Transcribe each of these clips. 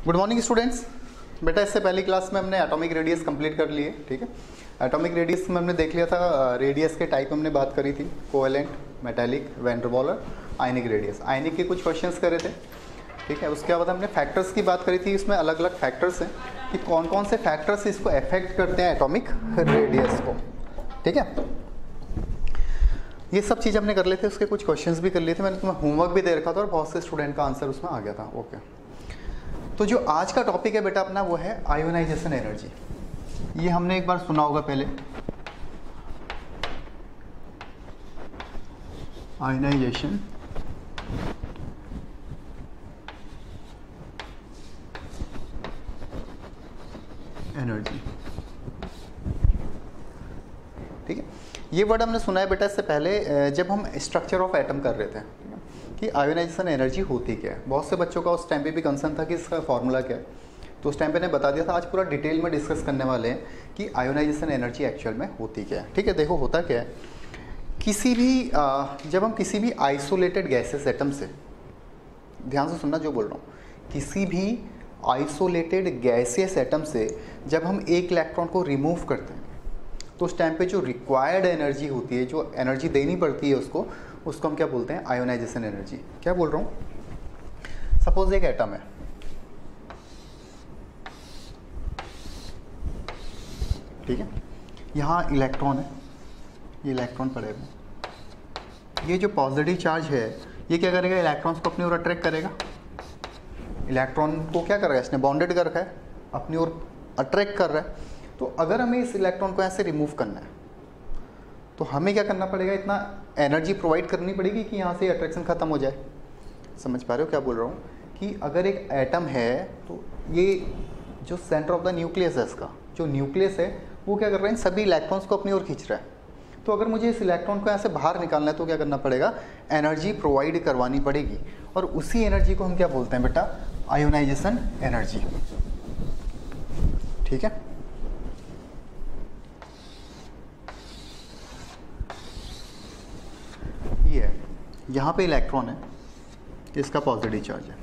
Good morning students. बेटा इससे पहली क्लास में हमने एटॉमिक रेडियस कंप्लीट कर लिए, ठीक है। एटॉमिक रेडियस में हमने देख लिया था, रेडियस के टाइप हमने बात करी थी, कोवेलेंट, मेटालिक, वैन डर वाल और आयनिक रेडियस। आयनिक के कुछ क्वेश्चंस करे थे, ठीक है। उसके बाद हमने फैक्टर्स की बात करी थी। इसमें अलग अलग फैक्टर्स हैं कि कौन कौन से फैक्टर्स इसको अफेक्ट करते हैं एटॉमिक रेडियस को, ठीक है। ये सब चीज़ हमने कर लिए थे, उसके कुछ क्वेश्चंस भी कर लिए थे। मैंने तुम्हें होमवर्क भी दे रखा था और बहुत से स्टूडेंट का आंसर उसमें आ गया था। ओके, तो जो आज का टॉपिक है बेटा अपना वो है आयोनाइजेशन एनर्जी। ये हमने एक बार सुना होगा पहले, आयोनाइजेशन एनर्जी, ठीक है। ये वर्ड हमने सुना है बेटा इससे पहले जब हम स्ट्रक्चर ऑफ एटम कर रहे थे, ठीक है, कि आयोनाइजेशन एनर्जी होती क्या है। बहुत से बच्चों का उस टाइम पे भी कंसर्न था कि इसका फॉर्मूला क्या है, तो उस टाइम पे ने बता दिया था। आज पूरा डिटेल में डिस्कस करने वाले हैं कि आयोनाइजेशन एनर्जी एक्चुअल में होती क्या है, ठीक है। देखो होता क्या है, किसी भी जब हम किसी भी आइसोलेटेड गैसेस एटम से, ध्यान से सुनना जो बोल रहा हूँ, किसी भी आइसोलेटेड गैसियस एटम से जब हम एक इलेक्ट्रॉन को रिमूव करते हैं तो उस टाइम पे जो रिक्वायर्ड एनर्जी होती है, जो एनर्जी देनी पड़ती है उसको हम क्या बोलते हैं, आयोनाइजेशन एनर्जी। क्या बोल रहा हूँ, सपोज एक एटम है, ठीक है, यहाँ इलेक्ट्रॉन है, ये इलेक्ट्रॉन पड़े हुए, ये जो पॉजिटिव चार्ज है ये क्या करेगा, इलेक्ट्रॉन्स को अपनी ओर अट्रैक्ट करेगा। इलेक्ट्रॉन को क्या कर रहा है, इसने बॉन्डेड कर रखा है, अपनी ओर अट्रैक्ट कर रहा है। तो अगर हमें इस इलेक्ट्रॉन को ऐसे रिमूव करना है तो हमें क्या करना पड़ेगा, इतना एनर्जी प्रोवाइड करनी पड़ेगी कि यहाँ से अट्रैक्शन ख़त्म हो जाए। समझ पा रहे हो क्या बोल रहा हूँ, कि अगर एक एटम है तो ये जो सेंटर ऑफ द न्यूक्लियस है, इसका जो न्यूक्लियस है वो क्या कर रहा है, इन सभी इलेक्ट्रॉन्स को अपनी ओर खींच रहा है। तो अगर मुझे इस इलेक्ट्रॉन को ऐसे बाहर निकालना है तो क्या करना पड़ेगा, एनर्जी प्रोवाइड करवानी पड़ेगी। और उसी एनर्जी को हम क्या बोलते हैं बेटा, आयोनाइजेशन एनर्जी, ठीक है। ये है, यहाँ पे इलेक्ट्रॉन है, इसका पॉजिटिव चार्ज है।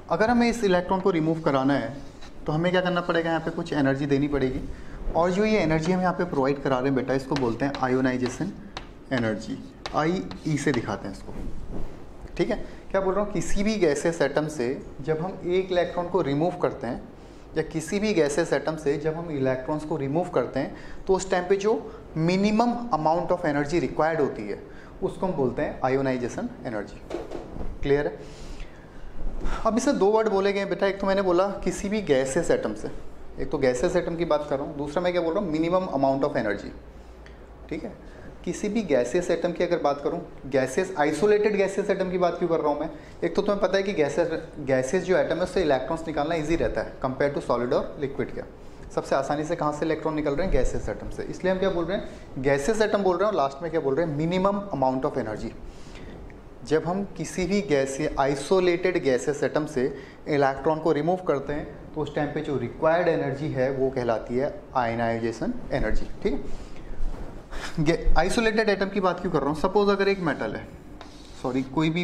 अगर हमें इस इलेक्ट्रॉन को रिमूव कराना है तो हमें क्या करना पड़ेगा, यहाँ पे कुछ एनर्जी देनी पड़ेगी। और जो ये एनर्जी हम यहाँ पे प्रोवाइड करा रहे हैं बेटा, इसको बोलते हैं आयोनाइजेशन एनर्जी। आई से दिखाते हैं इसको, ठीक है। क्या बोल रहा हूँ, किसी भी गैसेस एटम से जब हम एक इलेक्ट्रॉन को रिमूव करते हैं, या किसी भी गैसेस एटम से जब हम इलेक्ट्रॉन्स को रिमूव करते हैं तो उस टाइम पे जो minimum amount of energy required होती है उसको हम बोलते हैं आयोनाइजेशन एनर्जी। क्लियर है। अब इससे दो वर्ड बोले गए बेटा, एक तो मैंने बोला किसी भी गैसेस एटम से, एक तो गैसेस एटम की बात कर रहा हूँ, दूसरा मैं क्या बोल रहा हूँ, मिनिमम अमाउंट ऑफ एनर्जी, ठीक है। किसी भी गैसेस एटम की अगर बात करूँ, गैसेस आइसोलेटेड गैसेस एटम की बात क्यों कर रहा हूँ मैं, एक तो तुम्हें पता है कि गैसेस जो एटम है उससे इलेक्ट्रॉन्स निकालना ईजी रहता है कंपेयर टू सॉलिड और लिक्विड का। सबसे आसानी से कहाँ से इलेक्ट्रॉन निकल रहे हैं, गैसेस एटम से। इसलिए हम क्या बोल रहे हैं, गैसेस एटम बोल रहे हैं। और लास्ट में क्या बोल रहे हैं, मिनिमम अमाउंट ऑफ एनर्जी। जब हम किसी भी आइसोलेटेड गैसेस एटम से इलेक्ट्रॉन को रिमूव करते हैं तो उस टाइम पे जो रिक्वायर्ड एनर्जी है वो कहलाती है आयोनाइजेशन एनर्जी, ठीक है। आइसोलेटेड एटम की बात क्यों कर रहा हूँ, सपोज अगर एक मेटल है, सॉरी कोई भी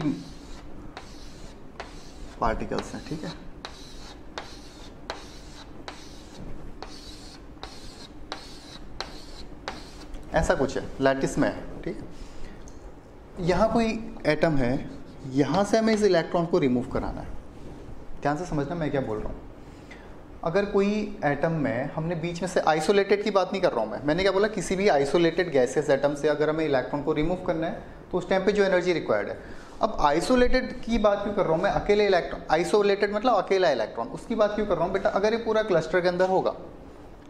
पार्टिकल्स हैं, ठीक है, ऐसा कुछ है, लैटिस में है, ठीक है। यहाँ कोई एटम है, यहाँ से हमें इस इलेक्ट्रॉन को रिमूव कराना है। ध्यान से समझना मैं क्या बोल रहा हूँ। अगर कोई एटम में हमने बीच में से, आइसोलेटेड की बात नहीं कर रहा हूँ मैंने क्या बोला, किसी भी आइसोलेटेड गैसेस एटम से अगर हमें इलेक्ट्रॉन को रिमूव करना है तो उस टाइम पे जो एनर्जी रिक्वायर्ड है। अब आइसोलेटेड की बात क्यों कर रहा हूँ मैं, अकेले इलेक्ट्रॉन, आइसोलेटेड मतलब अकेला इलेक्ट्रॉन, उसकी बात क्यों कर रहा हूँ बेटा, अगर ये पूरा क्लस्टर के अंदर होगा,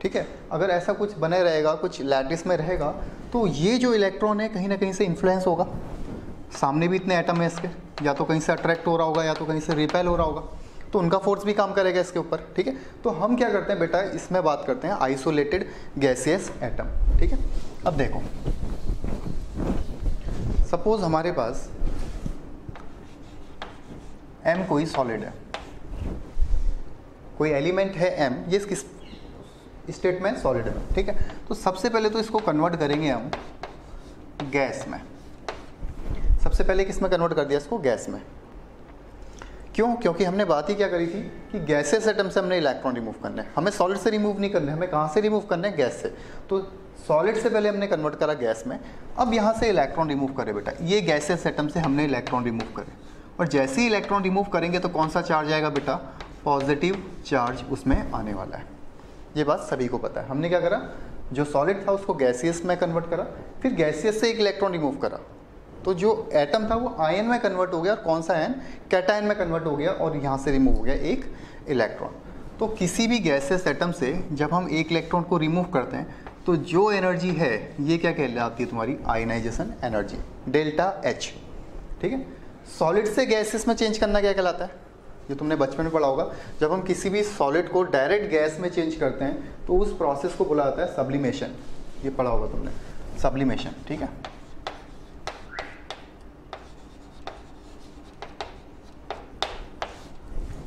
ठीक है, अगर ऐसा कुछ बने रहेगा, कुछ लैटिस में रहेगा, तो ये जो इलेक्ट्रॉन है कहीं ना कहीं से इन्फ्लुएंस होगा। सामने भी इतने एटम है इसके, या तो कहीं से अट्रैक्ट हो रहा होगा या तो कहीं से रिपेल हो रहा होगा, तो उनका फोर्स भी काम करेगा इसके ऊपर, ठीक है। तो हम क्या करते हैं बेटा, इसमें बात करते हैं आइसोलेटेड गैसियस एटम, ठीक है। अब देखो, सपोज हमारे पास M कोई सॉलिड है, कोई एलिमेंट है M, ये किस स्टेट में, सॉलिड में, ठीक है। तो सबसे पहले तो इसको कन्वर्ट करेंगे हम गैस में। सबसे पहले किस में कन्वर्ट कर दिया इसको, गैस में। क्यों? क्योंकि हमने बात ही क्या करी थी कि गैसेस एटम से हमने इलेक्ट्रॉन रिमूव करना है, हमें सॉलिड से रिमूव नहीं करना है, हमें कहाँ से रिमूव करना है? गैस से। तो सॉलिड से पहले हमने कन्वर्ट करा गैस में, अब यहाँ से इलेक्ट्रॉन रिमूव करे बेटा, ये गैसेस एटम से हमने इलेक्ट्रॉन रिमूव करे, और जैसे ही इलेक्ट्रॉन रिमूव करेंगे तो कौन सा चार्ज आएगा बेटा? पॉजिटिव चार्ज उसमें आने वाला है। ये बात सभी को पता है। हमने क्या करा, जो सॉलिड था उसको गैसियस में कन्वर्ट करा, फिर गैसियस से एक इलेक्ट्रॉन रिमूव करा, तो जो एटम था वो आयन में कन्वर्ट हो गया, और कौन सा आयन? कैटायन में कन्वर्ट हो गया, और यहाँ से रिमूव हो गया एक इलेक्ट्रॉन। तो किसी भी गैसियस एटम से जब हम एक इलेक्ट्रॉन को रिमूव करते हैं तो जो एनर्जी है ये क्या कहलाती है? तुम्हारी आयनाइजेशन एनर्जी, डेल्टा एच। ठीक है। सॉलिड से गैसेस में चेंज करना क्या कहलाता है? ये तुमने बचपन में पढ़ा होगा। जब हम किसी भी सॉलिड को डायरेक्ट गैस में चेंज करते हैं तो उस प्रोसेस को बोला जाता है सब्लिमेशन। ये पढ़ा होगा तुमने, सब्लिमेशन। ठीक है।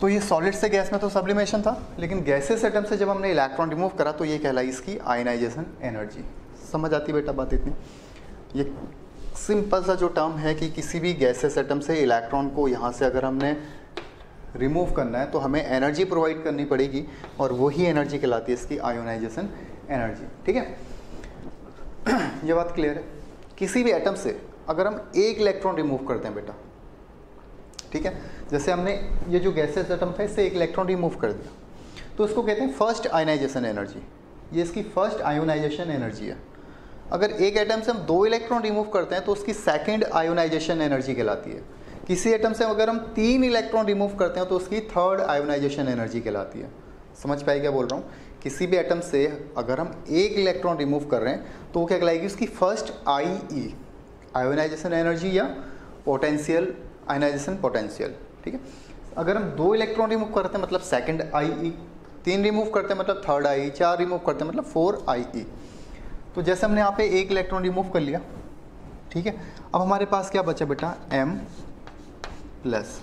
तो ये सॉलिड से गैस में तो सब्लिमेशन था, लेकिन गैसेस एटम से जब हमने इलेक्ट्रॉन रिमूव करा तो ये कहलाई इसकी आयनाइजेशन एनर्जी। समझ आती बेटा बात इतनी? ये सिंपल सा जो टर्म है कि किसी भी गैसेस एटम से इलेक्ट्रॉन को यहाँ से अगर हमने रिमूव करना है तो हमें एनर्जी प्रोवाइड करनी पड़ेगी, और वही एनर्जी कहलाती है इसकी आयोनाइजेशन एनर्जी। ठीक है। ये बात क्लियर है? किसी भी एटम से अगर हम एक इलेक्ट्रॉन रिमूव करते हैं बेटा, ठीक है, जैसे हमने ये जो गैसेस एटम था इससे एक इलेक्ट्रॉन रिमूव कर दिया, तो इसको कहते हैं फर्स्ट आयोनाइजेशन एनर्जी। ये इसकी फर्स्ट आयोनाइजेशन एनर्जी है। अगर एक एटम से हम 2 इलेक्ट्रॉन रिमूव करते हैं तो उसकी सेकंड आयोनाइजेशन एनर्जी कहलाती है। किसी एटम से अगर हम 3 इलेक्ट्रॉन रिमूव करते हैं तो उसकी थर्ड आयोनाइजेशन एनर्जी कहलाती है। समझ पाए क्या बोल रहा हूँ? किसी भी एटम से अगर हम 1 इलेक्ट्रॉन रिमूव कर रहे हैं तो वो क्या कहलाएगी? उसकी फर्स्ट आईई, आयोनाइजेशन एनर्जी या पोटेंशियल, आयनाइजेशन पोटेंशियल। ठीक है। अगर हम 2 इलेक्ट्रॉन रिमूव करते हैं मतलब सेकंड आईई, 3 रिमूव करते हैं मतलब थर्ड आईई, 4 रिमूव करते हैं मतलब 4 आईई। तो जैसे हमने यहाँ पे 1 इलेक्ट्रॉन रिमूव कर लिया, ठीक है, अब हमारे पास क्या बचा बेटा? m plus.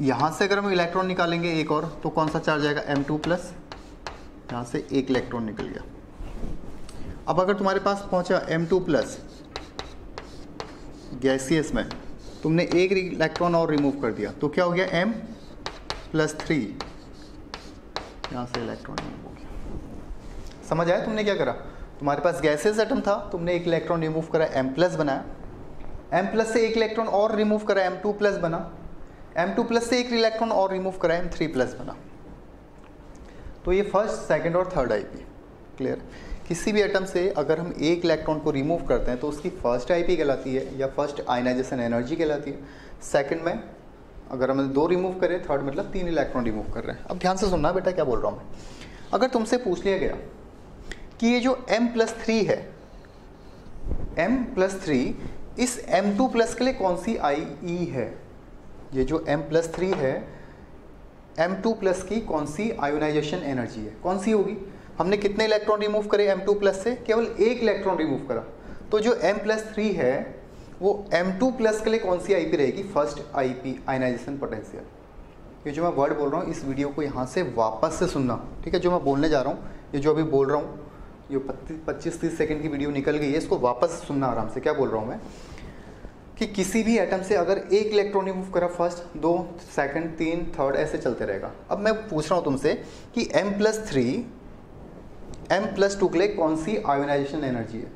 यहाँ से अगर हम इलेक्ट्रॉन निकालेंगे एक और तो कौन सा चार्ज आएगा? m2 plus. यहाँ से 1 इलेक्ट्रॉन निकल गया। अब अगर तुम्हारे पास पहुँचा m2 प्लस गैसियस में, तुमने 1 इलेक्ट्रॉन और रिमूव कर दिया तो क्या हो गया? m plus 3। यहाँ से इलेक्ट्रॉन रिमूव हो गया। समझ आया तुमने क्या करा? तुम्हारे पास गैसेस एटम था, तुमने 1 इलेक्ट्रॉन रिमूव करा, m प्लस बनाया, m प्लस से 1 इलेक्ट्रॉन और रिमूव करा, m2 प्लस बना, m2 प्लस से 1 इलेक्ट्रॉन और रिमूव करा, m3 प्लस बना। तो ये फर्स्ट, सेकंड और थर्ड आईपी। क्लियर? किसी भी एटम से अगर हम 1 इलेक्ट्रॉन को रिमूव करते हैं तो उसकी फर्स्ट आईपी कहलाती है या फर्स्ट आयनाइजेशन एनर्जी कहलाती है। सेकंड में अगर हम 2 रिमूव करें, थर्ड मतलब 3 इलेक्ट्रॉन रिमूव कर रहे हैं। अब ध्यान से सुनना बेटा क्या बोल रहा हूँ मैं। अगर तुमसे पूछ लिया गया कि ये जो m+3 है, m+3 इस m2 प्लस के लिए कौन सी आईई है? ये जो m+3 है, m2 प्लस की कौन सी आयोनाइजेशन एनर्जी है? कौन सी होगी? हमने कितने इलेक्ट्रॉन रिमूव करे m2 प्लस से? केवल 1 इलेक्ट्रॉन रिमूव करा। तो जो m+3 है वो m2 प्लस के लिए कौन सी आईपी रहेगी? First IP, ionization potential. ये जो मैं वर्ड बोल रहा हूँ इस वीडियो को यहाँ से वापस से सुनना, ठीक है? जो मैं बोलने जा रहा हूँ, ये जो अभी बोल रहा हूँ, ये 25-30 सेकंड की वीडियो निकल गई है, इसको वापस सुनना आराम से। क्या बोल रहा हूँ मैं कि किसी भी एटम से अगर 1 इलेक्ट्रॉन रिमूव करा, फर्स्ट, 2, सेकंड, 3, थर्ड, ऐसे चलते रहेगा। अब मैं पूछ रहा हूँ तुमसे कि m+3 m+2 के लिए कौन सी आयोनाइजेशन एनर्जी है?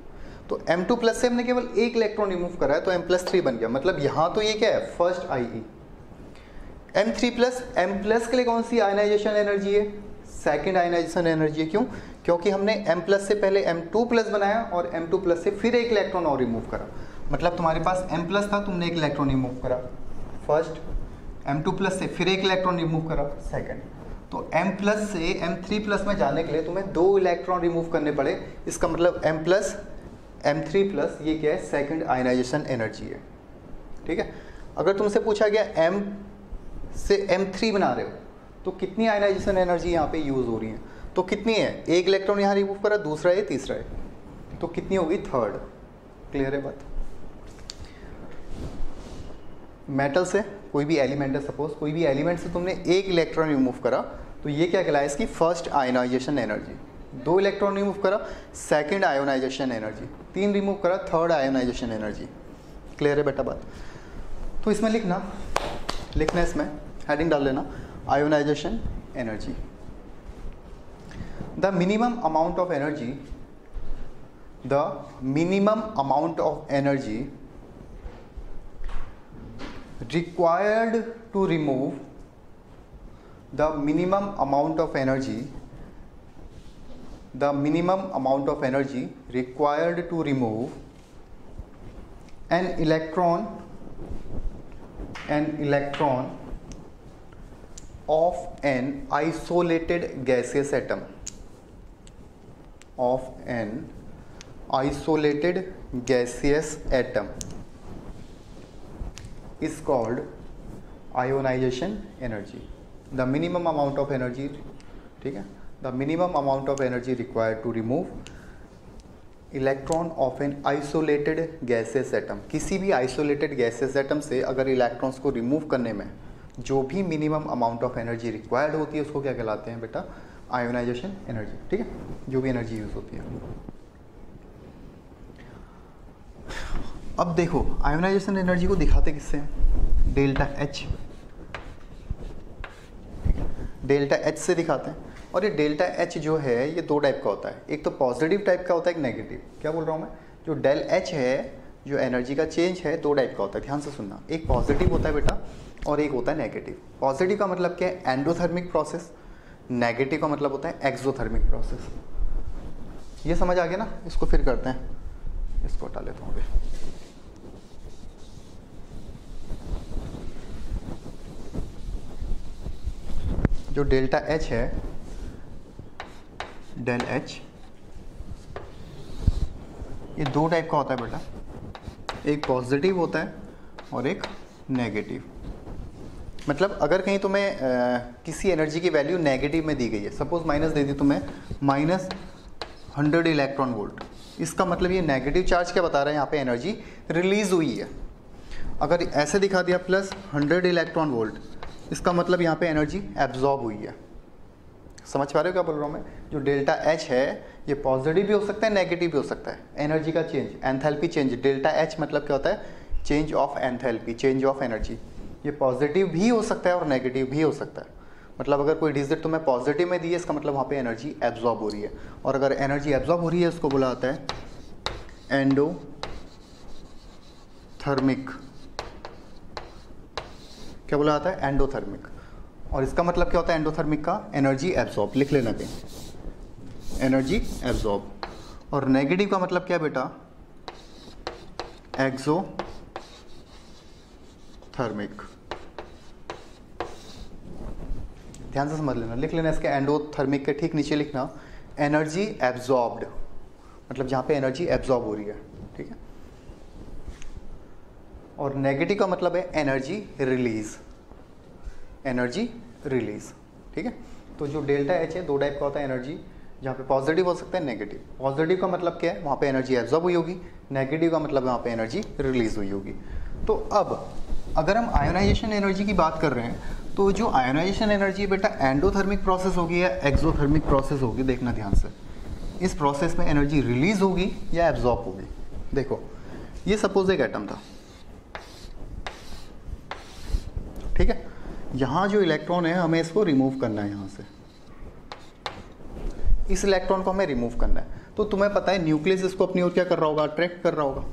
तो m2 प्लस से हमने केवल 1 इलेक्ट्रॉन रिमूव करा है तो m+3 बन गया, मतलब यहाँ तो ये क्या है? First IE. m3 plus, m plus के लिए कौन सी आयनाइजेशन एनर्जी है? सेकंड आयनाइजेशन एनर्जी है। क्यों? क्योंकि हमने m प्लस से पहले m2 प्लस बनाया और m2 प्लस से फिर 1 इलेक्ट्रॉन और रिमूव करा। मतलब तुम्हारे पास m प्लस था, तुमने 1 इलेक्ट्रॉन रिमूव करा फर्स्ट, m2 प्लस से फिर 1 इलेक्ट्रॉन रिमूव करा सेकंड। तो m प्लस से m3 प्लस में जाने के लिए तुम्हें 2 इलेक्ट्रॉन रिमूव करने पड़े। इसका मतलब m प्लस m3 प्लस ये क्या है? सेकंड आयनाइजेशन एनर्जी है। ठीक है। अगर तुमसे पूछा गया m से m3 बना रहे हो तो कितनी आयनाइजेशन एनर्जी यहाँ पे यूज़ हो रही है? तो कितनी है? 1 इलेक्ट्रॉन यहाँ रिमूव करा, दूसरा है, तीसरा है, तो कितनी होगी? थर्ड। क्लियर है बात? मेटल से कोई भी एलिमेंट है, सपोज कोई भी एलिमेंट से तुमने 1 इलेक्ट्रॉन रिमूव करा तो ये क्या कहलाए? इसकी first ionization energy. 2 electron remove करा, सेकंड आयोनाइजेशन एनर्जी। 3 रिमूव करा, थर्ड आयोनाइजेशन एनर्जी। क्लियर है बेटा बात? तो इसमें लिखना लिखना है, इसमें हेडिंग डाल लेना ionization energy. The minimum amount of energy, the minimum amount of energy required to remove, the minimum amount of energy, the minimum amount of energy required to remove an electron of an isolated gaseous atom, of an isolated gaseous atom is called ionization energy. The minimum amount of energy, ठीक है, the minimum amount of energy required to remove electron of an isolated gaseous atom. किसी भी isolated gaseous atom से अगर electrons को remove करने में जो भी minimum amount of energy required होती है उसको क्या कहलाते हैं बेटा? ionization energy, ठीक है, जो भी energy यूज होती है। अब देखो आयोनाइजेशन एनर्जी को दिखाते किससे? डेल्टा एच, डेल्टा एच से दिखाते हैं। और ये डेल्टा एच जो है ये दो टाइप का होता है, एक तो पॉजिटिव टाइप का होता है, एक नेगेटिव। क्या बोल रहा हूँ मैं? जो डेल एच है, जो एनर्जी का चेंज है, दो टाइप का होता है, ध्यान से सुनना। एक पॉजिटिव होता है बेटा और एक होता है नेगेटिव। पॉजिटिव का मतलब क्या है? Endothermic process. नेगेटिव का मतलब होता है एक्सोथर्मिक प्रोसेस। ये समझ आ गया ना? इसको फिर करते हैं, इसको हटा लेता हूँ अभी। जो डेल्टा एच है, डेल एच, ये दो टाइप का होता है बेटा, एक पॉजिटिव होता है और एक नेगेटिव। मतलब अगर कहीं तुम्हें किसी एनर्जी की वैल्यू नेगेटिव में दी गई है, सपोज माइनस दे दी तुम्हें, -100 इलेक्ट्रॉन वोल्ट, इसका मतलब ये नेगेटिव चार्ज क्या बता रहा है? यहाँ पे एनर्जी रिलीज हुई है। अगर ऐसे दिखा दिया +100 इलेक्ट्रॉन वोल्ट, इसका मतलब यहाँ पे एनर्जी एब्जॉर्ब हुई है। समझ पा रहे हो क्या बोल रहा हूँ मैं? जो डेल्टा एच है ये पॉजिटिव भी हो सकता है, नेगेटिव भी हो सकता है। एनर्जी का change, enthalpy change, delta H मतलब क्या होता है? Change of enthalpy, change of energy. ये पॉजिटिव भी हो सकता है और नेगेटिव भी हो सकता है। मतलब अगर कोई डिजिट तुम्हें पॉजिटिव में दी है, इसका मतलब वहाँ पे एनर्जी एब्जॉर्ब हो रही है। और अगर एनर्जी एब्जॉर्ब हो रही है, उसको बोला जाता है एंडोथर्मिक। क्या बोला जाता है? एंडोथर्मिक। और इसका मतलब क्या होता है एंडोथर्मिक का? Energy absorb. लिख लेना कहीं, एनर्जी एब्जॉर्ब। और नेगेटिव का मतलब क्या बेटा? एक्सोथर्मिक। ध्यान से समझ लेना, लिख लेना इसके एंडोथर्मिक के ठीक नीचे लिखना एनर्जी एब्जॉर्ब्ड, मतलब जहाँ पे एनर्जी एब्जॉर्ब हो रही है, ठीक है। और नेगेटिव का मतलब है एनर्जी रिलीज, एनर्जी रिलीज, ठीक है। तो जो डेल्टा एच है दो टाइप का होता है एनर्जी, जहाँ पे पॉजिटिव हो सकता है, नेगेटिव। पॉजिटिव का मतलब क्या है? वहाँ पे एनर्जी एब्जॉर्ब हुई होगी। नेगेटिव का मतलब वहाँ पे एनर्जी रिलीज हुई होगी। तो अब अगर हम आयोनाइजेशन एनर्जी की बात कर रहे हैं, तो जो आयोनाइजेशन एनर्जी है बेटा एंडोथर्मिक प्रोसेस होगी या एक्सोथर्मिक प्रोसेस होगी, देखना ध्यान से। इस प्रोसेस में एनर्जी रिलीज होगी या एब्जॉर्ब होगी। देखो ये सपोज एक एटम था, ठीक है। यहाँ जो इलेक्ट्रॉन है हमें इसको रिमूव करना है, यहाँ से इस इलेक्ट्रॉन को हमें रिमूव करना है। तो तुम्हें पता है न्यूक्लियस इसको अपनी ओर क्या कर रहा होगा? अट्रैक्ट कर रहा होगा,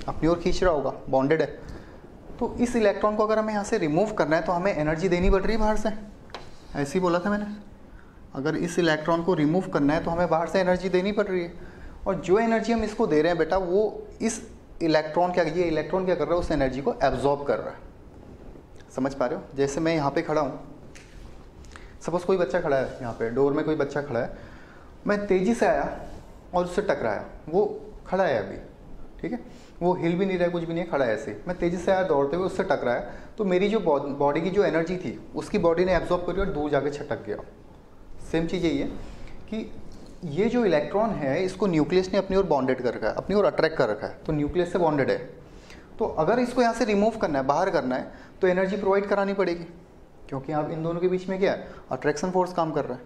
अपनी ओर खींच रहा होगा, बॉन्डेड है। तो इस इलेक्ट्रॉन को अगर हमें यहाँ से रिमूव करना है तो हमें एनर्जी देनी पड़ रही है बाहर से, ऐसे ही बोला था मैंने। अगर इस इलेक्ट्रॉन को रिमूव करना है तो हमें बाहर से एनर्जी देनी पड़ रही है, और जो एनर्जी हम इसको दे रहे हैं बेटा वो इस इलेक्ट्रॉन क्या, ये इलेक्ट्रॉन क्या कर रहा है? उस एनर्जी को एब्जॉर्ब कर रहा है। समझ पा रहे हो? जैसे मैं यहाँ पे खड़ा हूँ, सपोज कोई बच्चा खड़ा है यहाँ पे, डोर में कोई बच्चा खड़ा है, मैं तेज़ी से आया और उससे टकराया, वो खड़ा है अभी, ठीक है, वो हिल भी नहीं रहा है, कुछ भी नहीं है, खड़ा है ऐसे। मैं तेज़ी से आया दौड़ते हुए, उससे टकराया, तो मेरी जो बॉडी की जो एनर्जी थी उसकी बॉडी ने एब्जॉर्ब करी और दूर जाके छटक गया। सेम चीज़ यही है कि ये जो इलेक्ट्रॉन है इसको न्यूक्लियस ने अपनी ओर बॉन्डेड कर रखा है, अपनी ओर अट्रैक्ट कर रखा है, तो न्यूक्लियस से बॉन्डेड है। तो अगर इसको यहाँ से रिमूव करना है, बाहर करना है, तो एनर्जी प्रोवाइड करानी पड़ेगी, क्योंकि आप इन दोनों के बीच में क्या है? अट्रैक्शन फोर्स काम कर रहा है।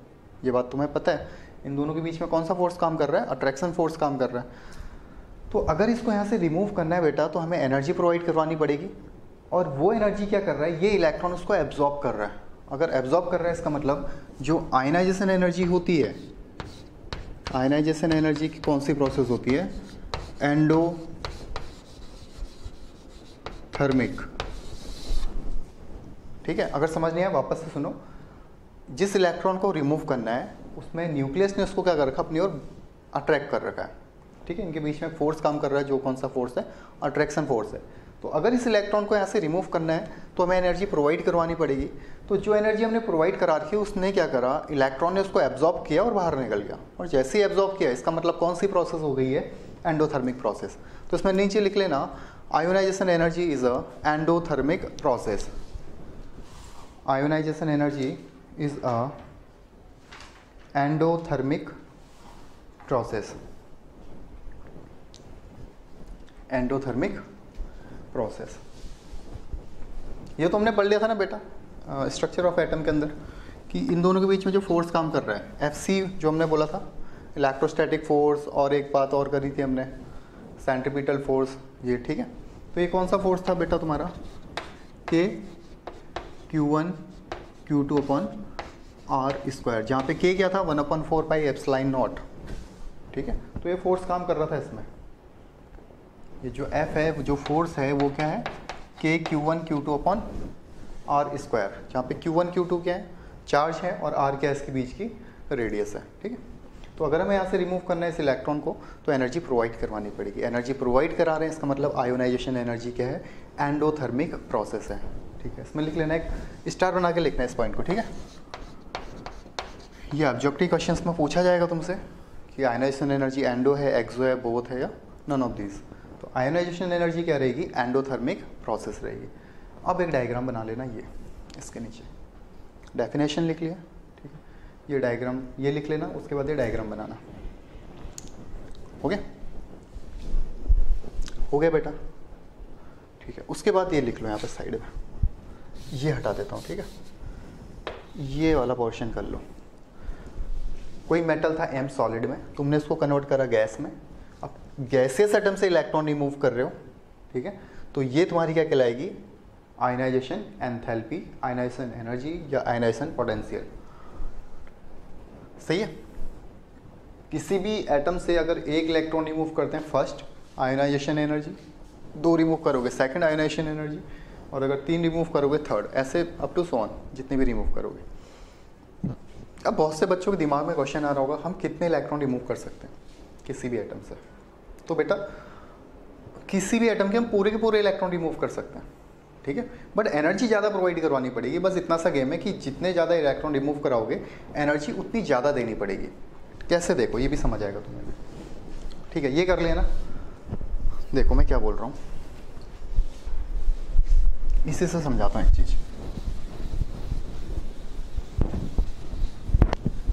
ये बात तुम्हें पता है, इन दोनों के बीच में कौन सा फोर्स काम कर रहा है? अट्रैक्शन फोर्स काम कर रहा है। तो अगर इसको यहाँ से रिमूव करना है बेटा तो हमें एनर्जी प्रोवाइड करवानी पड़ेगी, और वो एनर्जी क्या कर रहा है, ये इलेक्ट्रॉन उसको एब्जॉर्ब कर रहा है। अगर एब्जॉर्ब कर रहा है इसका मतलब जो आयनाइजेशन एनर्जी होती है, आयनाइजेशन एनर्जी की कौन सी प्रोसेस होती है, एंडोथर्मिक। ठीक है, अगर समझ नहीं आया वापस से सुनो। जिस इलेक्ट्रॉन को रिमूव करना है उसमें न्यूक्लियस ने उसको क्या कर रखा, अपनी ओर अट्रैक्ट कर रखा है। ठीक है, इनके बीच में फोर्स काम कर रहा है, जो कौन सा फोर्स है, अट्रैक्शन फोर्स है। तो अगर इस इलेक्ट्रॉन को यहाँ से रिमूव करना है तो हमें एनर्जी प्रोवाइड करवानी पड़ेगी। तो जो एनर्जी हमने प्रोवाइड करा रखी है उसने क्या करा, इलेक्ट्रॉन ने उसको एब्जॉर्ब किया और बाहर निकल गया। और जैसे ही एब्जॉर्ब किया, इसका मतलब कौन सी प्रोसेस हो गई है, एंडोथर्मिक प्रोसेस। तो इसमें नीचे लिख लेना, ionization energy is a endothermic process. Ionization energy is a endothermic process, endothermic process. ये तो हमने पढ़ लिया था ना बेटा स्ट्रक्चर ऑफ एटम के अंदर, कि इन दोनों के बीच में जो फोर्स काम कर रहा है, Fc जो हमने बोला था, इलेक्ट्रोस्टैटिक फोर्स, और एक बात और करी थी हमने, सेंट्रीपिटल फोर्स, ये ठीक है। तो ये कौन सा फोर्स था बेटा तुम्हारा, K Q1 Q2 upon R square, जहाँ पे K क्या था, 1/4 पाई एप्सिलॉन नॉट। ठीक है, तो ये फोर्स काम कर रहा था इसमें। ये जो F है, जो फोर्स है वो क्या है, K Q1 Q2 upon R square, जहाँ पे Q1 Q2 क्या है, चार्ज है, और R क्या है, इसके बीच की रेडियस है। ठीक है, तो अगर हमें यहाँ से रिमूव करना है इस इलेक्ट्रॉन को तो एनर्जी प्रोवाइड करवानी पड़ेगी। एनर्जी प्रोवाइड करा रहे हैं, इसका मतलब आयोनाइजेशन एनर्जी क्या है, एंडोथर्मिक प्रोसेस है। ठीक है, इसमें लिख लेना, एक स्टार बना के लिखना है इस पॉइंट को। ठीक है, ये ऑब्जेक्टिव क्वेश्चंस में पूछा जाएगा तुमसे कि आयोनाइजेशन एनर्जी एंडो है, एक्सो है, बोथ है, या नन ऑफ दीज। तो आयोनाइजेशन एनर्जी क्या रहेगी, एंडोथर्मिक प्रोसेस रहेगी। अब एक डायग्राम बना लेना, ये इसके नीचे डेफिनेशन लिख लिया। ठीक है, ये डायग्राम ये लिख लेना, उसके बाद ये डायग्राम बनाना। हो गया, हो गया बेटा। ठीक है, उसके बाद ये लिख लो यहाँ पे साइड में, ये हटा देता हूँ। ठीक है, ये वाला पोर्शन कर लो। कोई मेटल था M सॉलिड में, तुमने इसको कन्वर्ट करा गैस में। अब गैसियस एटम से इलेक्ट्रॉन रिमूव कर रहे हो। ठीक है, तो ये तुम्हारी क्या कहलाएगी, आयनाइजेशन एंथैल्पी, आयनाइजेशन एनर्जी या आयनाइजेशन पोटेंशियल। सही है, किसी भी एटम से अगर एक इलेक्ट्रॉन रिमूव करते हैं, फर्स्ट आयनाइजेशन एनर्जी, 2 रिमूव करोगे सेकंड आयनाइजेशन एनर्जी, और अगर 3 रिमूव करोगे थर्ड, ऐसे अप टू सो ऑन जितने भी रिमूव करोगे। अब बहुत से बच्चों के दिमाग में क्वेश्चन आ रहा होगा, हम कितने इलेक्ट्रॉन रिमूव कर सकते हैं किसी भी एटम से। तो बेटा किसी भी एटम के हम पूरे के पूरे इलेक्ट्रॉन रिमूव कर सकते हैं। ठीक है, बट एनर्जी ज़्यादा प्रोवाइड करवानी पड़ेगी। बस इतना सा गेम है कि जितने ज़्यादा इलेक्ट्रॉन रिमूव कराओगे एनर्जी उतनी ज़्यादा देनी पड़ेगी। कैसे, देखो ये भी समझ आएगा तुम्हें भी। ठीक है, ये कर लेना। देखो मैं क्या बोल रहा हूँ, इसी से समझाता हूँ एक चीज़।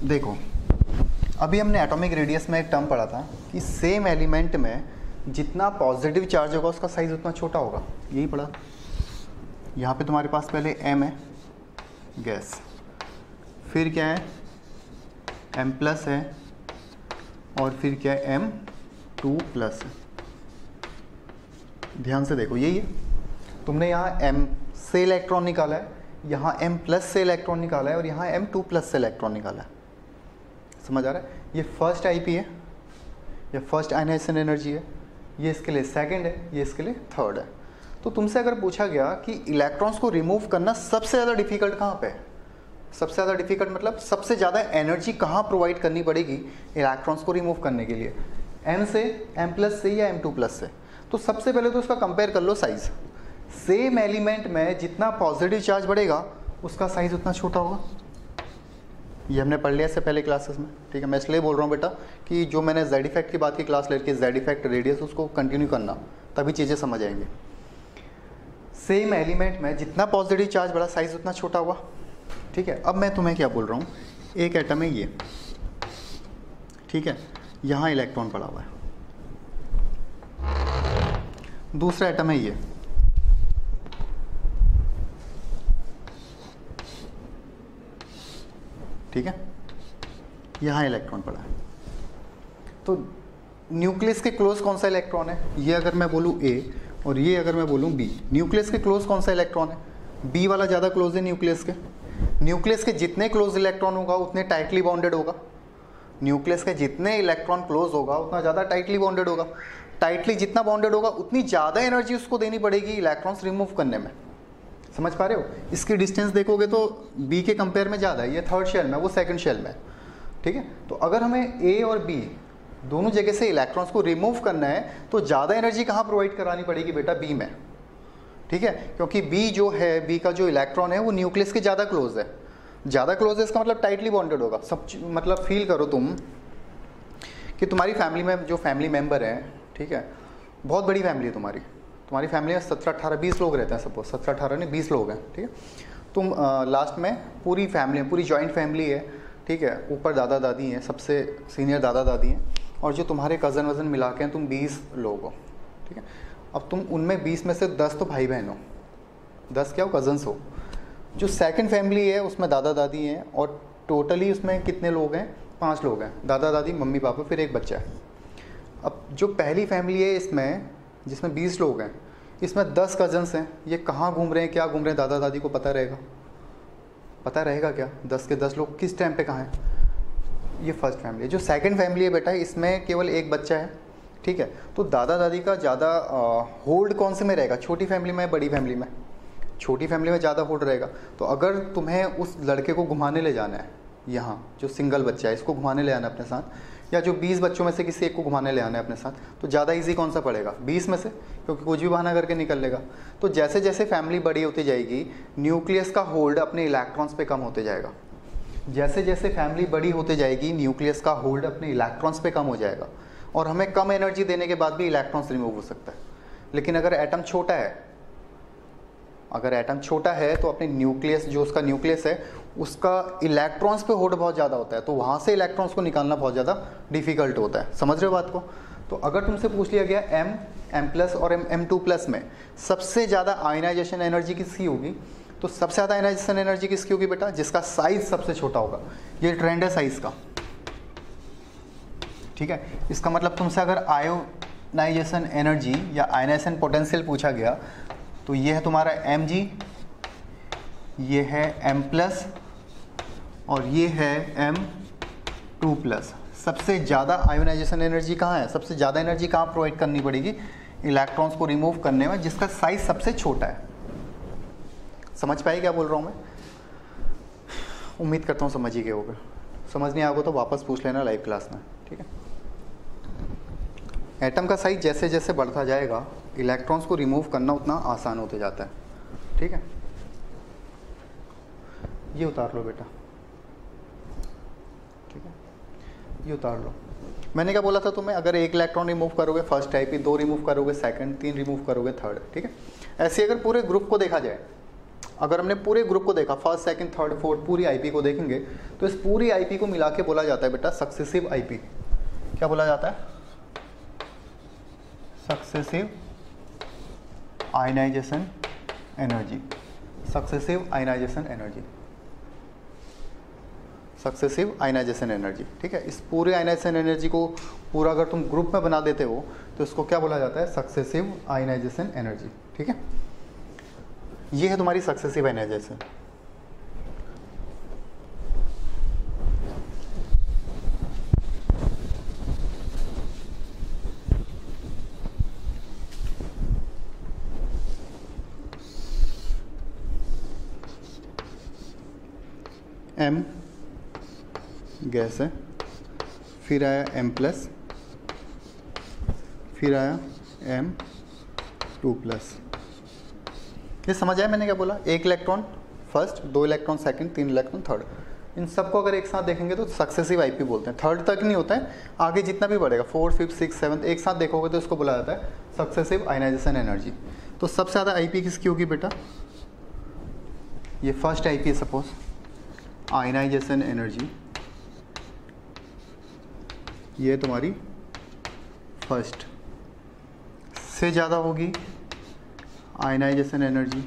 देखो अभी हमने एटॉमिक रेडियस में एक टर्म पढ़ा था कि सेम एलिमेंट में जितना पॉजिटिव चार्ज होगा उसका साइज उतना छोटा होगा, यही पढ़ा। यहाँ पे तुम्हारे पास पहले M है गैस, फिर क्या है M+ है, और फिर क्या है M2+ है। ध्यान से देखो, यही है। तुमने यहाँ M से इलेक्ट्रॉन निकाला है, यहाँ M+ से इलेक्ट्रॉन निकाला है, और यहाँ M2+ से इलेक्ट्रॉन निकाला है। समझ आ रहा है, ये फर्स्ट IP है, ये फर्स्ट आयनाइजेशन एनर्जी है, ये इसके लिए सेकंड है, ये इसके लिए थर्ड है। तो तुमसे अगर पूछा गया कि इलेक्ट्रॉन्स को रिमूव करना सबसे ज़्यादा डिफिकल्ट कहाँ पे है, सबसे ज़्यादा डिफिकल्ट मतलब सबसे ज़्यादा एनर्जी कहाँ प्रोवाइड करनी पड़ेगी इलेक्ट्रॉन्स को रिमूव करने के लिए, M से, M+ से या M2+ से। तो सबसे पहले तो उसका कंपेयर कर लो साइज़। सेम एलिमेंट में जितना पॉजिटिव चार्ज बढ़ेगा उसका साइज़ उतना छोटा होगा। ये हमने पढ़ लिया इससे पहले क्लासेस में। ठीक है, मैं इसलिए बोल रहा हूँ बेटा कि जो मैंने Z इफेक्ट की बात की क्लास लेके, Z इफेक्ट रेडियस, उसको कंटिन्यू करना, तभी चीज़ें समझ आएंगी। सेम एलिमेंट में जितना पॉजिटिव चार्ज बढ़ा साइज उतना छोटा हुआ। ठीक है, अब मैं तुम्हें क्या बोल रहा हूँ, एक एटम है ये, ठीक है, यहाँ इलेक्ट्रॉन पड़ा हुआ है। दूसरा एटम है ये, ठीक है, यहाँ इलेक्ट्रॉन पड़ा है। तो न्यूक्लियस के क्लोज कौन सा इलेक्ट्रॉन है, ये अगर मैं बोलूँ A, और ये अगर मैं बोलूँ बी, न्यूक्लियस के क्लोज कौन सा इलेक्ट्रॉन है? बी वाला ज़्यादा क्लोज है न्यूक्लियस के। न्यूक्लियस के जितने क्लोज इलेक्ट्रॉन होगा उतने टाइटली बॉन्डेड होगा। न्यूक्लियस के जितने इलेक्ट्रॉन क्लोज होगा उतना ज़्यादा टाइटली बॉन्डेड होगा। टाइटली जितना बॉन्डेड होगा उतनी ज़्यादा एनर्जी उसको देनी पड़ेगी इलेक्ट्रॉन्स रिमूव करने में। समझ पा रहे हो? इसकी डिस्टेंस देखोगे तो बी के कंपेयर में ज़्यादा है, ये थर्ड शेल में, वो सेकंड शेल में। ठीक है, तो अगर हमें ए और बी दोनों जगह से इलेक्ट्रॉन्स को रिमूव करना है तो ज़्यादा एनर्जी कहाँ प्रोवाइड करानी पड़ेगी बेटा? बी में। ठीक है, क्योंकि बी जो है, बी का जो इलेक्ट्रॉन है वो न्यूक्लियस के ज़्यादा क्लोज है। ज़्यादा क्लोज है इसका मतलब टाइटली बॉन्डेड होगा। सब मतलब फील करो तुम कि तुम्हारी फैमिली में जो फैमिली मेम्बर हैं, ठीक है, बहुत बड़ी फैमिली है तुम्हारी फैमिली में 17-18-20 लोग रहते हैं, सपोज 17-18 नहीं 20 लोग हैं। ठीक है, तुम लास्ट में पूरी फैमिली, पूरी जॉइंट फैमिली है, ठीक है, ऊपर दादा दादी हैं, सबसे सीनियर दादा दादी हैं, और जो तुम्हारे कज़न वज़न मिला के हैं तुम 20 लोग हो। ठीक है, अब तुम उनमें 20 में से 10 तो भाई बहन हो, 10 क्या हो, कज़न्स हो। जो सेकंड फैमिली है उसमें दादा दादी हैं, और टोटली उसमें कितने लोग हैं? 5 लोग हैं, दादा दादी मम्मी पापा फिर एक बच्चा है। अब जो पहली फैमिली है इसमें, जिसमें 20 लोग हैं, इसमें 10 कज़न्स हैं। ये कहाँ घूम रहे हैं, क्या घूम रहे हैं, दादा दादी को पता रहेगा? पता रहेगा क्या 10 के 10 लोग किस टाइम पे कहाँ हैं? ये फर्स्ट फैमिली है। जो सेकंड फैमिली है बेटा, इसमें केवल एक बच्चा है। ठीक है, तो दादा दादी का ज़्यादा होल्ड कौन से में रहेगा? छोटी फैमिली में, बड़ी फैमिली में? छोटी फैमिली में ज़्यादा होल्ड रहेगा। तो अगर तुम्हें उस लड़के को घुमाने ले जाना है, यहाँ जो सिंगल बच्चा है इसको घुमाने ले आना है अपने साथ, या जो 20 बच्चों में से किसी एक को घुमाने ले आना है अपने साथ, तो ज़्यादा इजी कौन सा पड़ेगा? 20 में से, क्योंकि कुछ भी बहाना करके निकल लेगा। तो जैसे जैसे फैमिली बड़ी होती जाएगी, न्यूक्लियस का होल्ड अपने इलेक्ट्रॉन्स पे कम होते जाएगा। जैसे जैसे फैमिली बड़ी होते जाएगी, न्यूक्लियस का होल्ड अपने इलेक्ट्रॉन्स पे कम हो जाएगा, और हमें कम एनर्जी देने के बाद भी इलेक्ट्रॉन्स रिमूव हो सकता है। लेकिन अगर एटम छोटा है, तो अपने न्यूक्लियस, जो उसका न्यूक्लियस है, उसका इलेक्ट्रॉन्स पे होल्ड बहुत ज़्यादा होता है, तो वहाँ से इलेक्ट्रॉन्स को निकालना बहुत ज़्यादा डिफिकल्ट होता है। समझ रहे हो बात को? तो अगर तुमसे पूछ लिया गया M+ और M2+ में सबसे ज़्यादा आयनाइजेशन एनर्जी किसकी होगी, तो सबसे ज़्यादा आयनाइजेशन एनर्जी किसकी होगी बेटा? जिसका साइज सबसे छोटा होगा। ये ट्रेंड है साइज का। ठीक है, इसका मतलब तुमसे अगर आयोनाइजेशन एनर्जी या आयनाइजेशन पोटेंशियल पूछा गया, तो ये है तुम्हारा Mg, ये है M+, और ये है M2+। सबसे ज़्यादा आयोनाइजेशन एनर्जी कहाँ है? सबसे ज़्यादा एनर्जी कहाँ प्रोवाइड करनी पड़ेगी? इलेक्ट्रॉन्स को रिमूव करने में, जिसका साइज सबसे छोटा है। समझ पाए क्या बोल रहा हूँ मैं? उम्मीद करता हूँ समझ ही गए होगे। समझ नहीं आएगा तो वापस पूछ लेना लाइव क्लास में। ठीक है, एटम का साइज जैसे जैसे बढ़ता जाएगा, इलेक्ट्रॉन्स को रिमूव करना उतना आसान होते जाता है। ठीक है, ये उतार लो बेटा। ठीक है, ये उतार लो। मैंने क्या बोला था तुम्हें? अगर एक इलेक्ट्रॉन रिमूव करोगे फर्स्ट आईपी, 2 रिमूव करोगे सेकंड, 3 रिमूव करोगे थर्ड। ठीक है, ऐसे अगर पूरे ग्रुप को देखा जाए, अगर हमने पूरे ग्रुप को देखा, फर्स्ट सेकंड थर्ड फोर्थ, पूरी आईपी को देखेंगे, तो इस पूरी आईपी को मिला के बोला जाता है बेटा सक्सेसिव आईपी। क्या बोला जाता है? Successive ionization energy. Successive ionization energy, successive ionization energy. ठीक है, इस पूरे आयनाइजेशन एनर्जी को पूरा अगर तुम ग्रुप में बना देते हो तो इसको क्या बोला जाता है? Successive ionization energy. ठीक है, ये है तुम्हारी सक्सेसिव आयनाइजेशन। M गैस है, फिर आया M+, फिर आया M2+। ये समझ आया मैंने क्या बोला? एक electron first, 2 electron second, 3 electron third. इन सबको अगर एक साथ देखेंगे तो सक्सेसिव आईपी बोलते हैं। थर्ड तक नहीं होता है, आगे जितना भी बढ़ेगा 4th 5th 6th 7th एक साथ देखोगे तो इसको बोला जाता है सक्सेसिव आयनाइजेशन एनर्जी। तो सबसे ज़्यादा आईपी किसकी होगी बेटा? ये फर्स्ट आईपी है सपोज, आयनाइजेशन एनर्जी ये तुम्हारी फर्स्ट से ज़्यादा होगी आयनाइजेशन एनर्जी,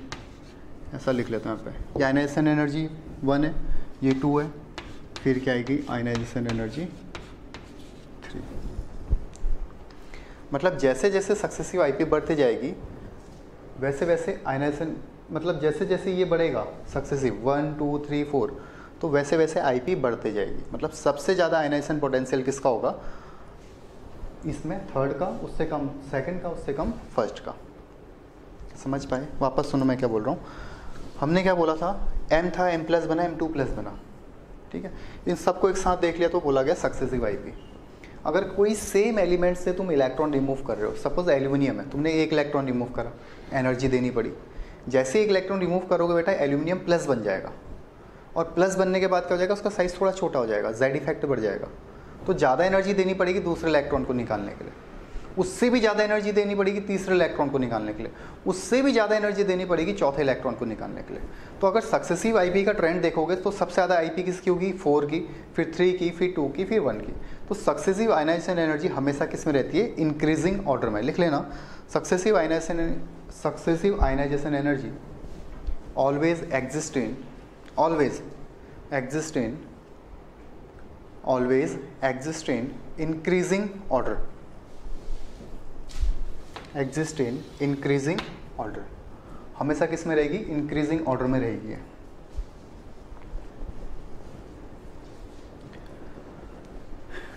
ऐसा लिख लेता हूँ यहाँ पे। ये आयनाइजेशन एनर्जी 1 है, ये 2 है, फिर क्या आएगी आयनाइजेशन एनर्जी 3। मतलब जैसे जैसे सक्सेसिव आईपी बढ़ती जाएगी, वैसे वैसे आयनाइजेशन, मतलब जैसे जैसे ये बढ़ेगा सक्सेसिव 1 2 3 4, तो वैसे वैसे IP बढ़ते जाएगी। मतलब सबसे ज़्यादा आयनाइजेशन पोटेंशियल किसका होगा इसमें, थर्ड का, उससे कम सेकंड का, उससे कम फर्स्ट का। समझ पाए? वापस सुनो मैं क्या बोल रहा हूँ। हमने क्या बोला था, M था, M+ बना, M2+ बना, ठीक है। इन सबको एक साथ देख लिया तो बोला गया सक्सेसिव IP। अगर कोई सेम एलिमेंट से तुम इलेक्ट्रॉन रिमूव कर रहे हो, सपोज एल्यूमिनियम है, तुमने एक इलेक्ट्रॉन रिमूव करा, एनर्जी देनी पड़ी, जैसे एक इलेक्ट्रॉन रिमूव करोगे बेटा एल्यूमिनियम प्लस बन जाएगा, और प्लस बनने के बाद क्या हो जाएगा, उसका साइज़ थोड़ा छोटा हो जाएगा, Z इफेक्ट बढ़ जाएगा, तो ज़्यादा एनर्जी देनी पड़ेगी दूसरे इलेक्ट्रॉन को निकालने के लिए, उससे भी ज़्यादा एनर्जी देनी पड़ेगी तीसरे इलेक्ट्रॉन को निकालने के लिए, उससे भी ज़्यादा एनर्जी देनी पड़ेगी चौथे इलेक्ट्रॉन को निकालने के लिए। तो अगर सक्सेसिव IP का ट्रेंड देखोगे तो सबसे ज़्यादा IP किसकी होगी, 4 की, फिर 3 की, फिर 2 की, फिर 1 की। तो सक्सेसिव आयनाइजेशन एनर्जी हमेशा किस में रहती है, इंक्रीजिंग ऑर्डर में। लिख लेना, successive ionization energy always exist in increasing order, हमेशा किस में रहेगी, इंक्रीजिंग ऑर्डर में रहेगी है।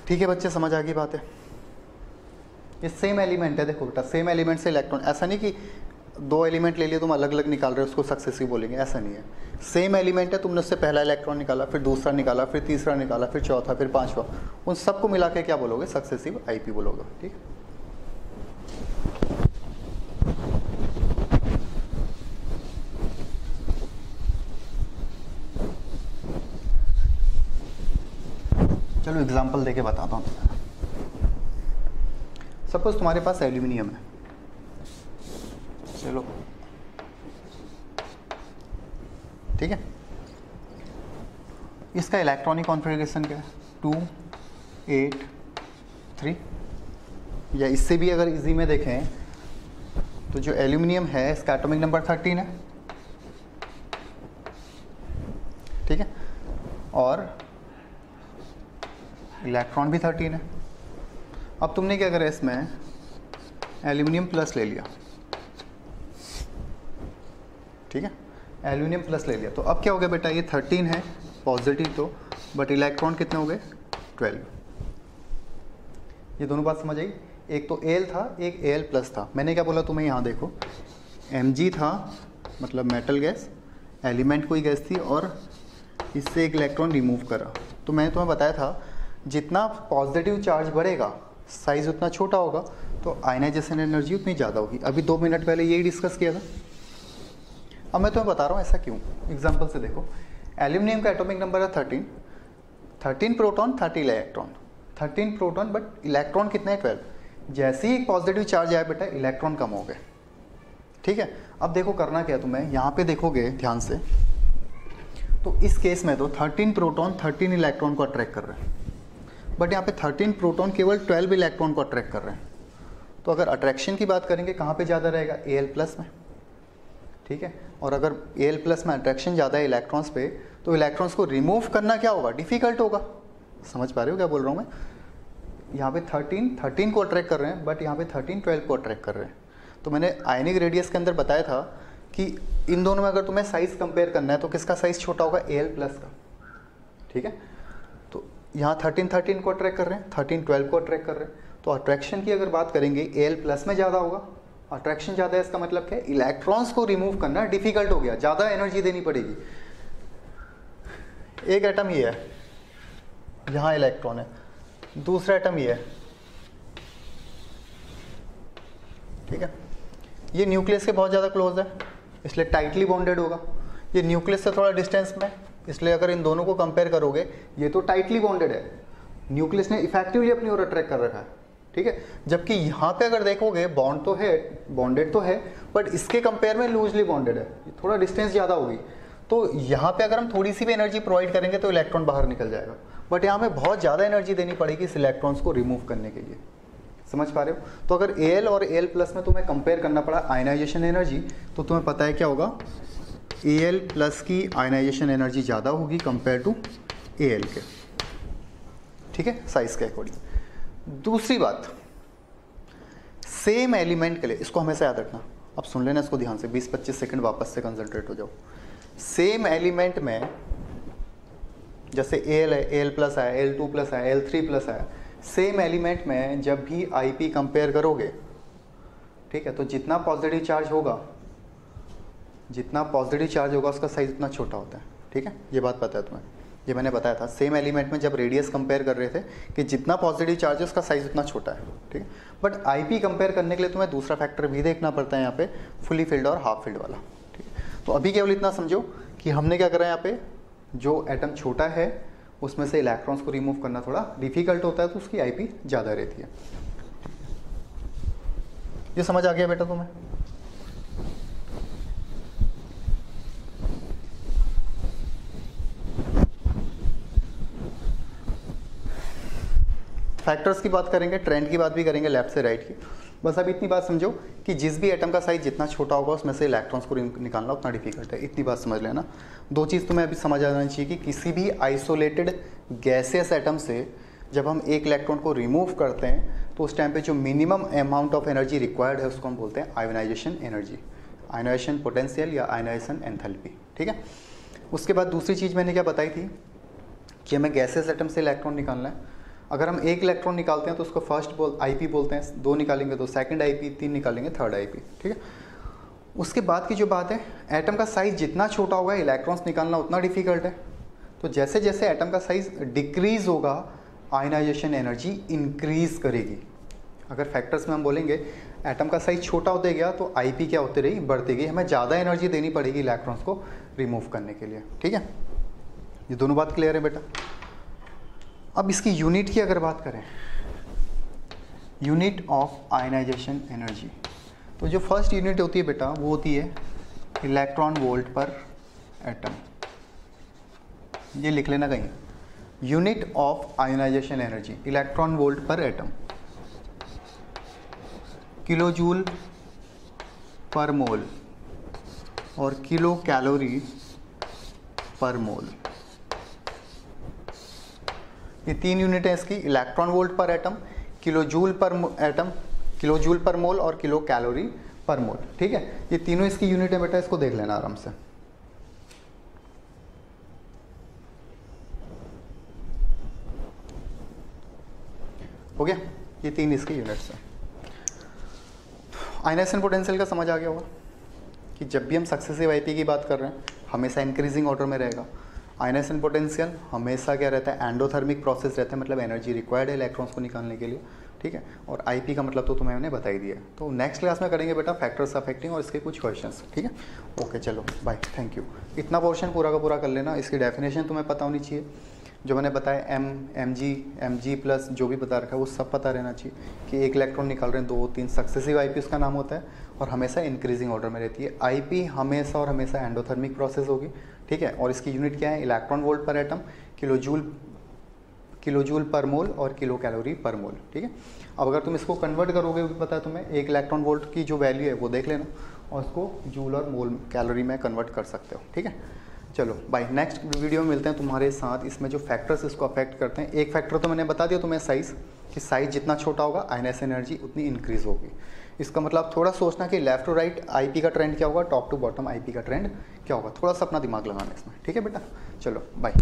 ठीक है बच्चे, समझ आ गई बात है। ये सेम एलिमेंट है, देखो बेटा सेम एलिमेंट से इलेक्ट्रॉन, ऐसा नहीं कि 2 एलिमेंट ले लिए तुम अलग अलग निकाल रहे हो उसको सक्सेसिव बोलेंगे, ऐसा नहीं है। सेम एलिमेंट है, तुमने उससे पहला इलेक्ट्रॉन निकाला, फिर दूसरा निकाला, फिर तीसरा निकाला, फिर चौथा, फिर पांचवा, उन सबको मिला के क्या बोलोगे, सक्सेसिव IP बोलोगे। ठीक, चलो एग्जांपल देके बताता हूँ। सपोज तुम्हारे पास एल्यूमिनियम है, चलो ठीक है, इसका इलेक्ट्रॉनिक कॉन्फ़िगरेशन क्या है, 2 8 3, या इससे भी अगर इजी में देखें तो जो एल्यूमिनियम है इसका एटॉमिक नंबर 13 है, ठीक है, और इलेक्ट्रॉन भी 13 है। अब तुमने क्या करा, इसमें एल्यूमिनियम प्लस ले लिया, ठीक है, एल्यूमिनियम प्लस ले लिया, तो अब क्या हो गया बेटा, ये 13 है पॉजिटिव तो, बट इलेक्ट्रॉन कितने हो गए 12। ये दोनों बात समझ आई, एक तो Al था, एक Al+ था। मैंने क्या बोला तुम्हें, यहाँ देखो Mg था, मतलब मेटल गैस, एलिमेंट कोई गैस थी, और इससे एक इलेक्ट्रॉन रिमूव करा। तो मैंने तुम्हें बताया था जितना पॉजिटिव चार्ज बढ़ेगा साइज़ उतना छोटा होगा, तो आयनाइजेशन एनर्जी उतनी ज़्यादा होगी। अभी 2 मिनट पहले यही डिस्कस किया था। अब मैं तुम्हें बता रहा हूँ ऐसा क्यों, एग्जांपल से देखो। एल्यूमिनियम का एटॉमिक नंबर है 13 proton 30 electron, 13 proton but electron कितने हैं 12। जैसे ही एक पॉजिटिव चार्ज आया बेटा इलेक्ट्रॉन कम हो गए, ठीक है। अब देखो करना क्या है तुम्हें, यहाँ पे देखोगे ध्यान से, तो इस केस में तो 13 प्रोटॉन 13 इलेक्ट्रॉन को अट्रैक्ट कर रहे हैं, बट यहाँ पे 13 प्रोटॉन केवल 12 इलेक्ट्रॉन को अट्रैक्ट कर रहे हैं। तो अगर अट्रैक्शन की बात करेंगे कहाँ पे ज़्यादा रहेगा, Al+ में, ठीक है। और अगर Al+ में अट्रैक्शन ज़्यादा है इलेक्ट्रॉन्स पे, तो इलेक्ट्रॉन्स को रिमूव करना क्या होगा, डिफ़िकल्ट होगा। समझ पा रहे हो क्या बोल रहा हूँ मैं? यहाँ पे 13 को अट्रैक्ट कर रहे हैं, बट यहाँ पे 13 12 को अट्रैक्ट कर रहे हैं। तो मैंने आयनिक रेडियस के अंदर बताया था कि इन दोनों में अगर तुम्हें साइज़ कंपेयर करना है तो किसका साइज़ छोटा होगा, Al+ का, ठीक है। तो यहाँ 13 को अट्रैक्ट कर रहे हैं, 13 12 को अट्रैक्ट कर रहे हैं, तो अट्रैक्शन की अगर बात करेंगे Al+ में ज़्यादा होगा। अट्रैक्शन ज़्यादा है इसका मतलब क्या है, इलेक्ट्रॉन्स को रिमूव करना डिफिकल्ट हो गया, ज़्यादा एनर्जी देनी पड़ेगी। एक एटम ये है, यहाँ इलेक्ट्रॉन है, दूसरा एटम ये है, ठीक है। ये न्यूक्लियस के बहुत ज़्यादा क्लोज है, इसलिए टाइटली बॉन्डेड होगा। ये न्यूक्लियस से थोड़ा डिस्टेंस में, इसलिए अगर इन दोनों को कंपेयर करोगे ये तो टाइटली बॉन्डेड है, न्यूक्लियस ने इफेक्टिवली अपनी ओर अट्रैक्ट कर रखा है, ठीक है। जबकि यहाँ पे अगर देखोगे बॉन्ड तो है, बॉन्डेड तो है, बट इसके कंपेयर में लूजली बॉन्डेड है, थोड़ा डिस्टेंस ज़्यादा होगी। तो यहाँ पे अगर हम थोड़ी सी भी एनर्जी प्रोवाइड करेंगे तो इलेक्ट्रॉन बाहर निकल जाएगा, बट यहाँ में बहुत ज़्यादा एनर्जी देनी पड़ेगी इस इलेक्ट्रॉन्स को रिमूव करने के लिए। समझ पा रहे हो? तो अगर Al और Al+ में तुम्हें कंपेयर करना पड़ा आयनाइजेशन एनर्जी, तो तुम्हें पता है क्या होगा, Al+ की आयनाइजेशन एनर्जी ज़्यादा होगी कंपेयर टू Al के, ठीक है, साइज़ के अकॉर्डिंग। दूसरी बात, सेम एलिमेंट के लिए, इसको हमेशा याद रखना, अब सुन लेना इसको ध्यान से, 20-25 सेकंड वापस से कंसंट्रेट हो जाओ। सेम एलिमेंट में जैसे Al है, Al प्लस आया, L2 प्लस आया, L3 प्लस आया, सेम एलिमेंट में जब भी Ip कंपेयर करोगे, ठीक है, तो जितना पॉजिटिव चार्ज होगा उसका साइज उतना छोटा होता है। ठीक है, ये बात पता है तुम्हें, ये मैंने बताया था। सेम एलिमेंट में जब रेडियस कंपेयर कर रहे थे कि जितना पॉजिटिव चार्ज है उसका साइज उतना छोटा है। ठीक है, बट Ip कंपेयर करने के लिए तुम्हें दूसरा फैक्टर भी देखना पड़ता है यहाँ पे, फुली फिल्ड और हाफ फिल्ड वाला। ठीक है, तो अभी केवल इतना समझो कि हमने क्या करा है यहाँ पे, जो एटम छोटा है उसमें से इलेक्ट्रॉन्स को रिमूव करना थोड़ा डिफिकल्ट होता है, तो उसकी Ip ज़्यादा रहती है। ये समझ आ गया बेटा तुम्हें? फैक्टर्स की बात करेंगे, ट्रेंड की बात भी करेंगे, लेफ्ट से राइट की। बस अब इतनी बात समझो कि जिस भी एटम का साइज जितना छोटा होगा उसमें से इलेक्ट्रॉन्स को निकालना उतना डिफिकल्ट है। इतनी बात समझ लेना। दो चीज़ तुम्हें अभी समझ आ जानी चाहिए कि किसी भी आइसोलेटेड गैसियस एटम से जब हम एक इलेक्ट्रॉन को रिमूव करते हैं तो उस टाइम पे जो minimum amount of energy required है उसको हम बोलते हैं आयोनाइजेशन एनर्जी, आयोनाइजेशन पोटेंशियल या आयोनाइजेशन एंथैल्पी। ठीक है, उसके बाद दूसरी चीज़ मैंने क्या बताई थी कि हमें गैसियस एटम से इलेक्ट्रॉन निकालना है। अगर हम एक इलेक्ट्रॉन निकालते हैं तो उसको फर्स्ट Ip बोलते हैं, दो निकालेंगे तो सेकंड Ip, तीन निकालेंगे थर्ड Ip। ठीक है, उसके बाद की जो बात है, एटम का साइज जितना छोटा होगा इलेक्ट्रॉन्स निकालना उतना डिफिकल्ट है। तो जैसे जैसे एटम का साइज डिक्रीज होगा आयनाइजेशन एनर्जी इंक्रीज करेगी। अगर फैक्टर्स में हम बोलेंगे एटम का साइज छोटा होते गया तो Ip क्या होती रही, बढ़ती गई, हमें ज़्यादा एनर्जी देनी पड़ेगी इलेक्ट्रॉन्स को रिमूव करने के लिए। ठीक है, ये दोनों बात क्लियर है बेटा? अब इसकी यूनिट की अगर बात करें, यूनिट ऑफ आयनाइजेशन एनर्जी, तो जो फर्स्ट यूनिट होती है बेटा वो होती है इलेक्ट्रॉन वोल्ट पर एटम। ये लिख लेना कहीं, unit of ionization energy electron volt पर एटम, किलो जूल पर मोल और किलो कैलोरी पर मोल। ये तीन यूनिट है इसकी, इलेक्ट्रॉन वोल्ट पर एटम, किलो जूल पर एटम, किलो जूल पर मोल और किलो कैलोरी पर मोल। ठीक है, ये तीनों इसकी यूनिट है बेटा, इसको देख लेना आराम से। हो गया, ये तीन इसकी यूनिट्स हैं। आयनाइजेशन पोटेंशियल का समझ आ गया होगा कि जब भी हम सक्सेसिव Ip की बात कर रहे हैं हमेशा इंक्रीजिंग ऑर्डर में रहेगा। आयनाइजेशन पोटेंशियल हमेशा क्या रहता है, एंडोथर्मिक प्रोसेस रहता है, मतलब एनर्जी रिक्वायर्ड है इलेक्ट्रॉन्स को निकालने के लिए। ठीक है, और Ip का मतलब तो तुम्हें मैंने बता ही दिया। तो नेक्स्ट क्लास में करेंगे बेटा फैक्टर्स अफेक्टिंग और इसके कुछ क्वेश्चंस। ठीक है, ओके चलो बाय, थैंक यू। इतना पोर्शन पूरा का पूरा कर लेना। इसकी डेफिनेशन तुम्हें पता होनी चाहिए, जो मैंने बताया mg प्लस जो भी बता रखा है वो सब पता रहना चाहिए कि एक इलेक्ट्रॉन निकाल रहे हैं, 2-3 सक्सेसिव Ip उसका नाम होता है और हमेशा इंक्रीजिंग ऑर्डर में रहती है। Ip हमेशा और हमेशा एंडोथर्मिक प्रोसेस होगी। ठीक है, और इसकी यूनिट क्या है, इलेक्ट्रॉन वोल्ट पर एटम, किलो जूल पर मोल और किलो कैलोरी पर मोल। ठीक है, अब अगर तुम इसको कन्वर्ट करोगे भी पता है तुम्हें, एक इलेक्ट्रॉन वोल्ट की जो वैल्यू है वो देख लेना और उसको जूल और मोल कैलोरी में कन्वर्ट कर सकते हो। ठीक है, चलो बाय, नेक्स्ट वीडियो में मिलते हैं तुम्हारे साथ। इसमें जो फैक्टर्स इसको अफेक्ट करते हैं, एक फैक्टर तो मैंने बता दिया तुम्हें साइज़, कि साइज जितना छोटा होगा आयनाइजेशन एनर्जी उतनी इंक्रीज होगी। इसका मतलब थोड़ा सोचना कि लेफ्ट टू राइट Ip का ट्रेंड क्या होगा, टॉप टू बॉटम Ip का ट्रेंड क्या होगा, थोड़ा सा अपना दिमाग लगाना इसमें। ठीक है बेटा, चलो बाय।